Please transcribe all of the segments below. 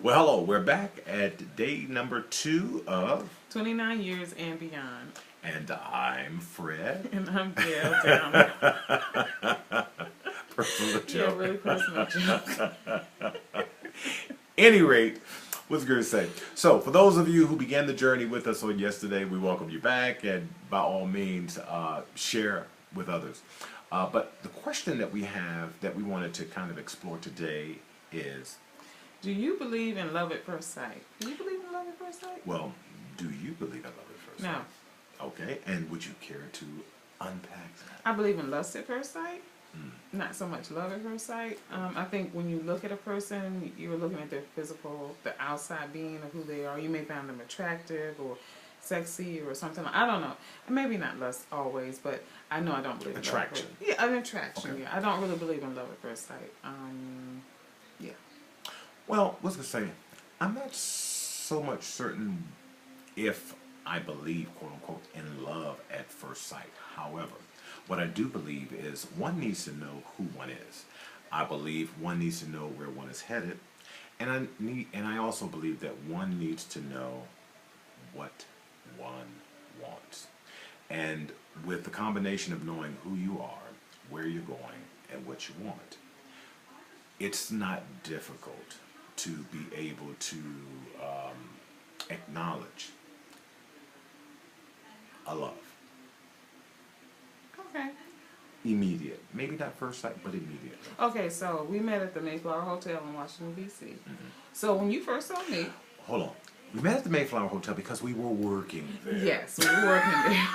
Well, hello, we're back at day number 2 of, 29 years and beyond. and I'm Fred. And I'm Gail down. Personal Yeah, joke. really personal joke. Any rate, what's good to say? So, for those of you who began the journey with us on yesterday, we welcome you back, and by all means, share with others. But the question that we have that we wanted to kind of explore today is, Do you believe in love at first sight? Do you believe in love at first sight? well, do you believe in love at first No. sight? Okay, and would you care to unpack that? I believe in lust at first sight. Not so much love at first sight. I think when you look at a person, you're looking at their physical, the outside being of who they are. You may find them attractive or sexy or something. I don't know. Maybe not lust always, but I know I don't believe Attraction. in love. Yeah, an attraction. Okay. Yeah, I don't really believe in love at first sight. Yeah. Well, what's going to say? I'm not so much certain if I believe, quote unquote, in love at first sight. However, what I do believe is one needs to know who one is. I believe one needs to know where one is headed, and I also believe that one needs to know what one wants. And with the combination of knowing who you are, where you're going, and what you want, it's not difficult to be able to acknowledge a love. Okay. Immediate. Maybe not first sight, but immediate. Okay, so we met at the Mayflower Hotel in Washington, D.C. So when you first saw me, Hold on. We met at the Mayflower Hotel because we were working there. yes, we were working there.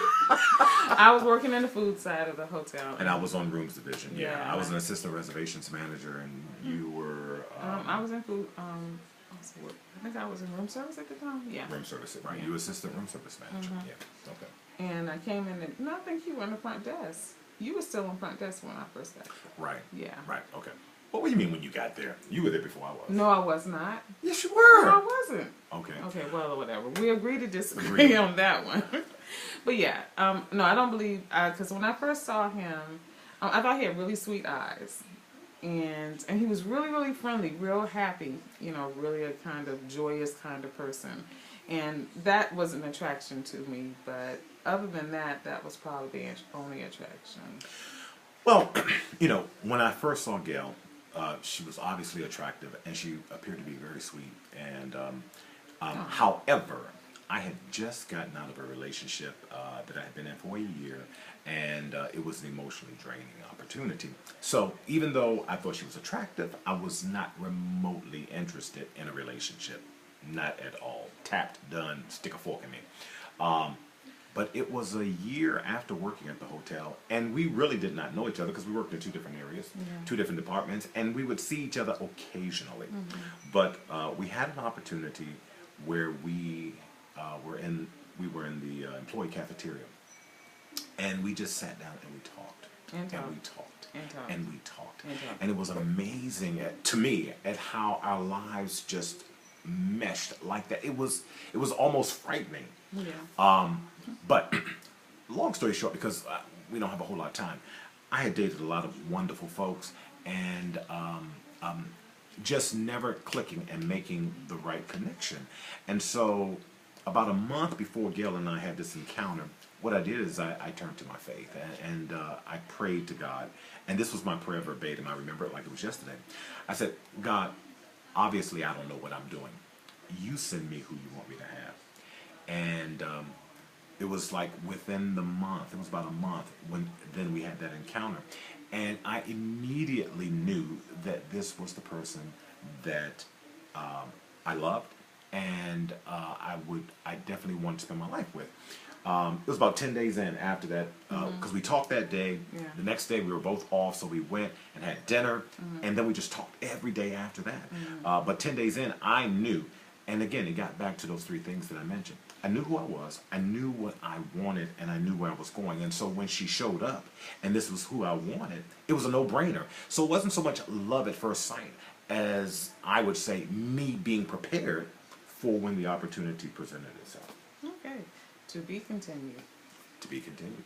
I was working in the food side of the hotel. And I was on rooms division. Yeah. Yeah. I was an assistant reservations manager, and you were I was in food. I think I was in room service at the time. Yeah. room service. Right. Yeah. You were assistant room service manager. Yeah. Okay. And I came in, and no, I think you were on the front desk. You were still on front desk when I first got there. Right. Yeah. Right. Okay. What do you mean when you got there? You were there before I was. No, I was not. Yes, you No, were. I wasn't. Okay. Okay, well, whatever. We agreed to disagree Agreed. on that one. But yeah, no, I don't believe, because when I first saw him, I thought he had really sweet eyes. And he was really, really friendly, real happy, really a kind of joyous kind of person. And that was an attraction to me. But other than that, that was probably the only attraction. Well, when I first saw Gail, she was obviously attractive, and she appeared to be very sweet. And however, I had just gotten out of a relationship that I had been in for a year, and it was an emotionally draining opportunity. So even though I thought she was attractive, I was not remotely interested in a relationship. Not at all. Tapped, done, stick a fork in me. But it was a year after working at the hotel, and we really did not know each other because we worked in two different areas, two different departments, and we would see each other occasionally. But we had an opportunity where we were in the employee cafeteria, and we just sat down and we talked, And and we talked. talked, And talked. and we talked, And talked. and it was amazing to me at how our lives just meshed like that. It was almost frightening. Yeah. But long story short, because we don't have a whole lot of time, I had dated a lot of wonderful folks, and just never clicking and making the right connection. And so about a month before Gail and I had this encounter, what I did is I turned to my faith, and I prayed to God. And this was my prayer verbatim. I remember it like it was yesterday. I said, God, obviously I don't know what I'm doing. You send me who you want me to have. And it was like within the month, it was about a month, then we had that encounter. And I immediately knew that this was the person that I loved, and I definitely wanted to spend my life with. It was about 10 days in after that, because we talked that day. Yeah. The next day we were both off, so we went and had dinner, and then we just talked every day after that. But 10 days in, I knew, and again, it got back to those three things that I mentioned. I knew who I was, I knew what I wanted, and I knew where I was going. And so when she showed up, and this was who I wanted, it was a no-brainer. So it wasn't so much love at first sight as, I would say, me being prepared for when the opportunity presented itself. Okay. To be continued. To be continued.